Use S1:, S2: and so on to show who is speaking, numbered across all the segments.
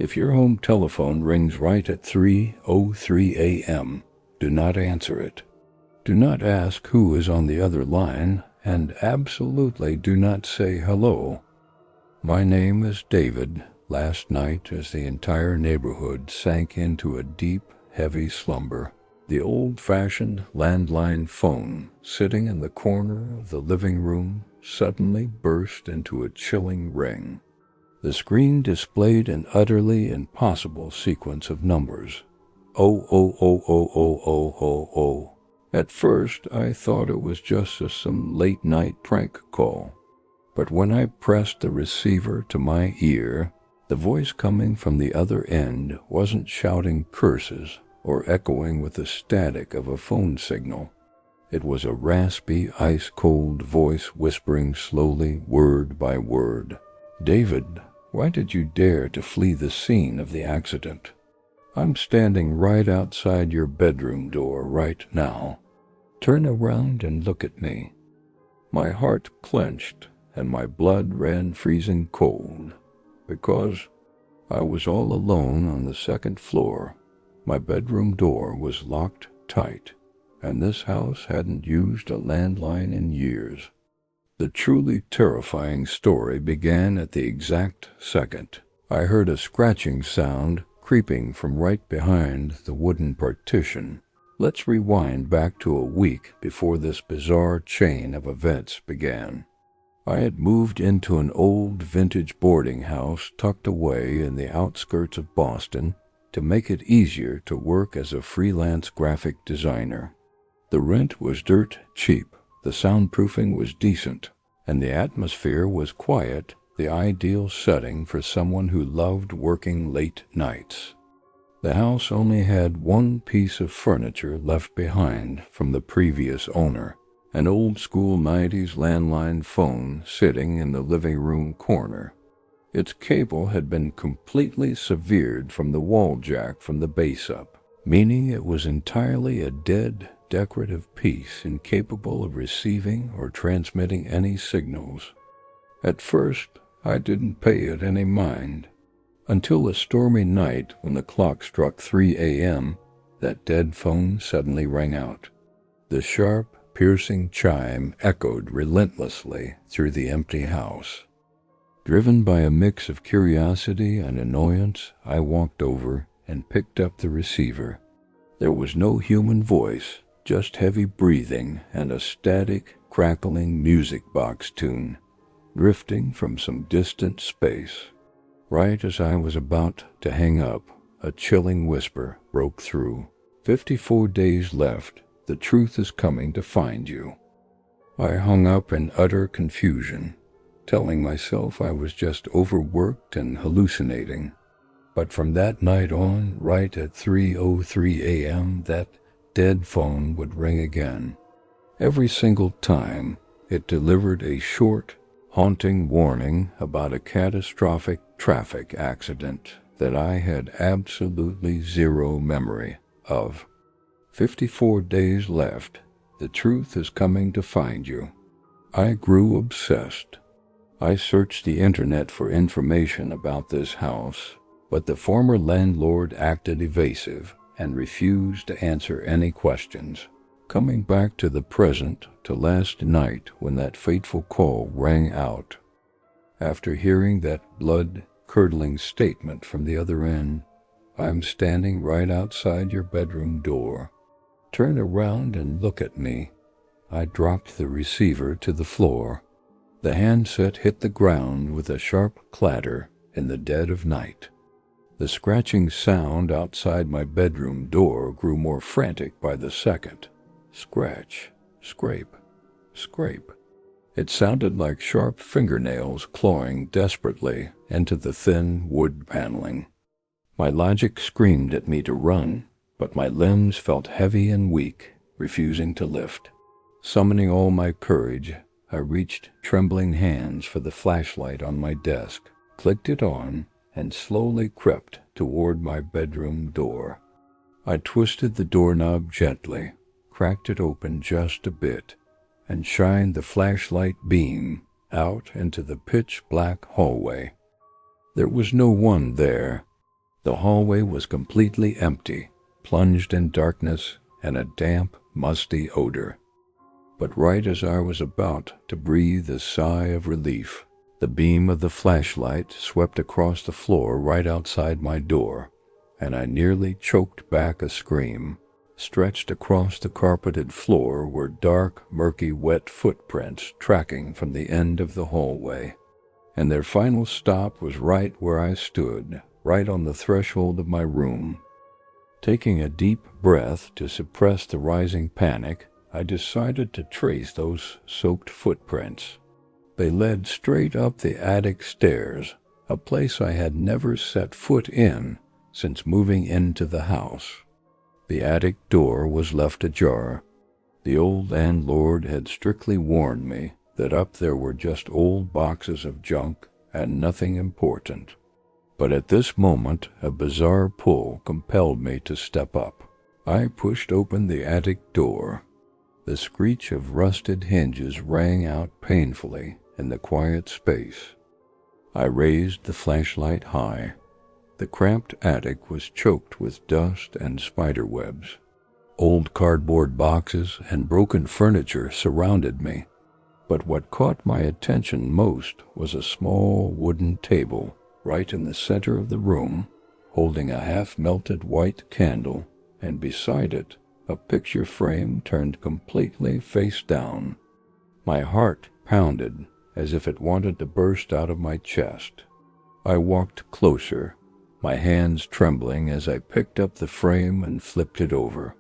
S1: If your home telephone rings right at 3:03 a.m., do not answer it. Do not ask who is on the other line, and absolutely do not say hello. My name is David. Last night, as the entire neighborhood sank into a deep, heavy slumber, the old-fashioned landline phone sitting in the corner of the living room suddenly burst into a chilling ring. The screen displayed an utterly impossible sequence of numbers. Oh, oh, oh, oh, oh, oh, oh, oh. At first, I thought it was just some late-night prank call. But when I pressed the receiver to my ear, the voice coming from the other end wasn't shouting curses or echoing with the static of a phone signal. It was a raspy, ice-cold voice whispering slowly, word by word. "David, why did you dare to flee the scene of the accident? I'm standing right outside your bedroom door right now. Turn around and look at me." My heart clenched and my blood ran freezing cold, because I was all alone on the second floor. My bedroom door was locked tight, and this house hadn't used a landline in years. The truly terrifying story began at the exact second I heard a scratching sound creeping from right behind the wooden partition. Let's rewind back to a week before this bizarre chain of events began. I had moved into an old vintage boarding house tucked away in the outskirts of Boston to make it easier to work as a freelance graphic designer. The rent was dirt cheap, the soundproofing was decent, and the atmosphere was quiet, the ideal setting for someone who loved working late nights. The house only had one piece of furniture left behind from the previous owner, an old-school 90s landline phone sitting in the living room corner. Its cable had been completely severed from the wall jack from the base up, meaning it was entirely a dead, decorative piece incapable of receiving or transmitting any signals. At first, I didn't pay it any mind, until a stormy night when the clock struck 3 a.m., that dead phone suddenly rang out. The sharp, piercing chime echoed relentlessly through the empty house. Driven by a mix of curiosity and annoyance, I walked over and picked up the receiver. There was no human voice, just heavy breathing and a static, crackling music box tune, drifting from some distant space. Right as I was about to hang up, a chilling whisper broke through. 54 days left. The truth is coming to find you." I hung up in utter confusion, telling myself I was just overworked and hallucinating. But from that night on, right at 3:03 a.m., that dead phone would ring again. Every single time, it delivered a short, haunting warning about a catastrophic traffic accident that I had absolutely zero memory of. 54 days left. The truth is coming to find you. I grew obsessed. I searched the internet for information about this house, but the former landlord acted evasive and refused to answer any questions. Coming back to the present, to last night when that fateful call rang out. After hearing that blood-curdling statement from the other end, "I'm standing right outside your bedroom door. Turn around and look at me." I dropped the receiver to the floor. The handset hit the ground with a sharp clatter in the dead of night. The scratching sound outside my bedroom door grew more frantic by the second. Scratch, scrape, scrape. It sounded like sharp fingernails clawing desperately into the thin wood paneling. My logic screamed at me to run, but my limbs felt heavy and weak, refusing to lift. Summoning all my courage, I reached trembling hands for the flashlight on my desk, clicked it on, and slowly crept toward my bedroom door. I twisted the doorknob gently, cracked it open just a bit, and shined the flashlight beam out into the pitch-black hallway. There was no one there, The hallway was completely empty, plunged in darkness and a damp, musty odor. But right as I was about to breathe a sigh of relief, the beam of the flashlight swept across the floor right outside my door, and I nearly choked back a scream. Stretched across the carpeted floor were dark, murky, wet footprints tracking from the end of the hallway, and their final stop was right where I stood, right on the threshold of my room. Taking a deep breath to suppress the rising panic, I decided to trace those soaked footprints. They led straight up the attic stairs, a place I had never set foot in since moving into the house. The attic door was left ajar. The old landlord had strictly warned me that up there were just old boxes of junk and nothing important. But at this moment, a bizarre pull compelled me to step up. I pushed open the attic door. The screech of rusted hinges rang out painfully in the quiet space. I raised the flashlight high. The cramped attic was choked with dust and spider webs. Old cardboard boxes and broken furniture surrounded me, but what caught my attention most was a small wooden table right in the center of the room, holding a half-melted white candle, and beside it, a picture frame turned completely face down. My heart pounded as if it wanted to burst out of my chest. I walked closer, my hands trembling as I picked up the frame and flipped it over.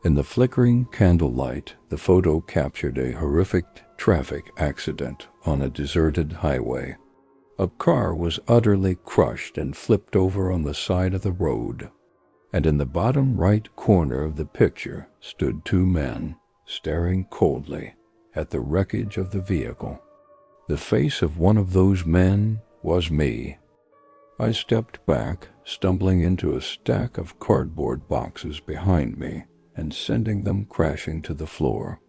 S1: In the flickering candlelight, the photo captured a horrific traffic accident on a deserted highway. A car was utterly crushed and flipped over on the side of the road, and in the bottom right corner of the picture stood two men, staring coldly at the wreckage of the vehicle. The face of one of those men was me. I stepped back, stumbling into a stack of cardboard boxes behind me and sending them crashing to the floor.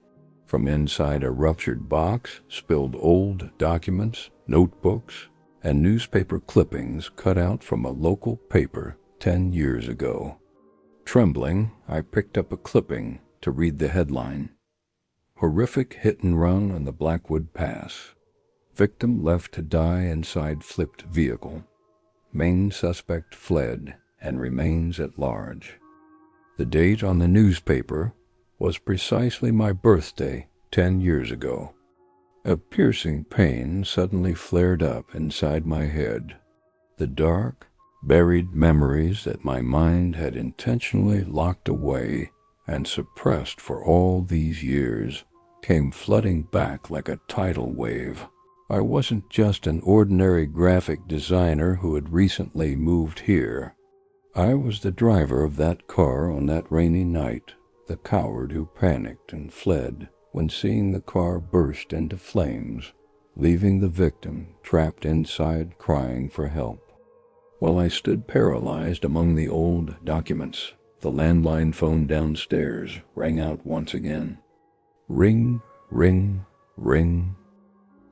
S1: From inside a ruptured box spilled old documents, notebooks, and newspaper clippings cut out from a local paper 10 years ago. Trembling, I picked up a clipping to read the headline. Horrific hit and run on the Blackwood Pass. Victim left to die inside flipped vehicle. Main suspect fled and remains at large. The date on the newspaper was precisely my birthday 10 years ago. A piercing pain suddenly flared up inside my head. The dark, buried memories that my mind had intentionally locked away and suppressed for all these years came flooding back like a tidal wave. I wasn't just an ordinary graphic designer who had recently moved here. I was the driver of that car on that rainy night, the coward who panicked and fled when seeing the car burst into flames, leaving the victim trapped inside crying for help. While I stood paralyzed among the old documents, the landline phone downstairs rang out once again. Ring, ring, ring.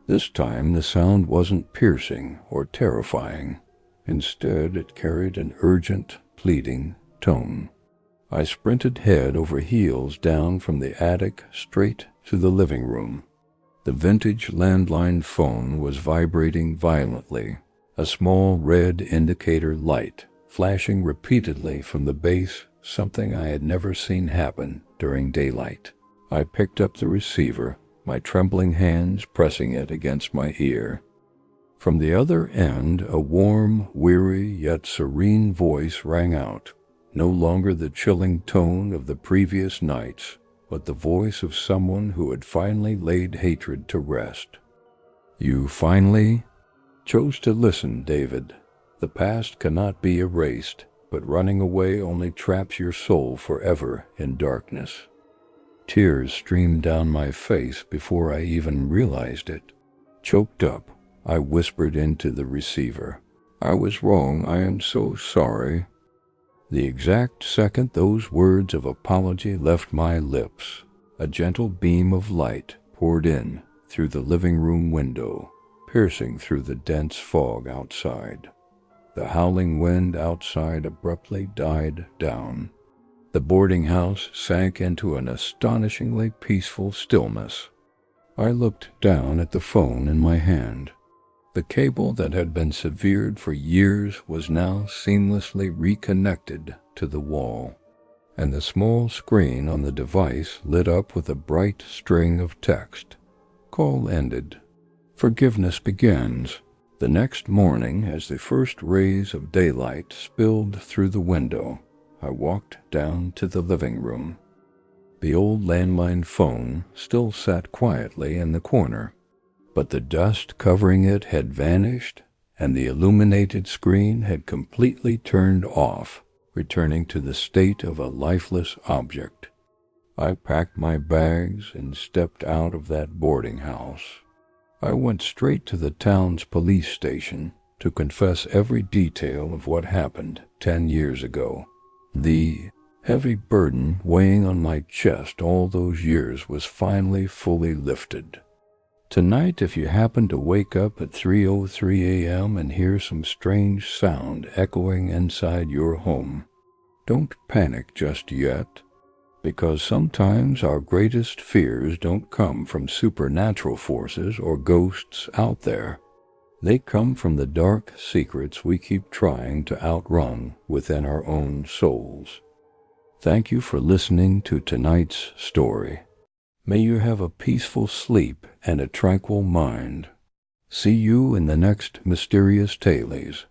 S1: This time the sound wasn't piercing or terrifying. Instead, it carried an urgent, pleading tone. I sprinted head over heels down from the attic straight to the living room. The vintage landline phone was vibrating violently, a small red indicator light flashing repeatedly from the base, something I had never seen happen during daylight. I picked up the receiver, my trembling hands pressing it against my ear. From the other end, a warm, weary, yet serene voice rang out, no longer the chilling tone of the previous nights, but the voice of someone who had finally laid hatred to rest. You finally chose to listen, David. The past cannot be erased, but running away only traps your soul forever in darkness. Tears streamed down my face before I even realized it. Choked up, I whispered into the receiver, I was wrong, I am so sorry. The exact second those words of apology left my lips, a gentle beam of light poured in through the living room window, piercing through the dense fog outside. The howling wind outside abruptly died down. The boarding house sank into an astonishingly peaceful stillness. I looked down at the phone in my hand. The cable that had been severed for years was now seamlessly reconnected to the wall, and the small screen on the device lit up with a bright string of text. Call ended. Forgiveness begins. The next morning, as the first rays of daylight spilled through the window, I walked down to the living room. The old landline phone still sat quietly in the corner, but the dust covering it had vanished, and the illuminated screen had completely turned off, returning to the state of a lifeless object. I packed my bags and stepped out of that boarding house. I went straight to the town's police station to confess every detail of what happened 10 years ago. The heavy burden weighing on my chest all those years was finally fully lifted. Tonight, if you happen to wake up at 3:03 a.m. and hear some strange sound echoing inside your home, don't panic just yet, because sometimes our greatest fears don't come from supernatural forces or ghosts out there. They come from the dark secrets we keep trying to outrun within our own souls. Thank you for listening to tonight's story. May you have a peaceful sleep and a tranquil mind. See you in the next Mysterious Tales.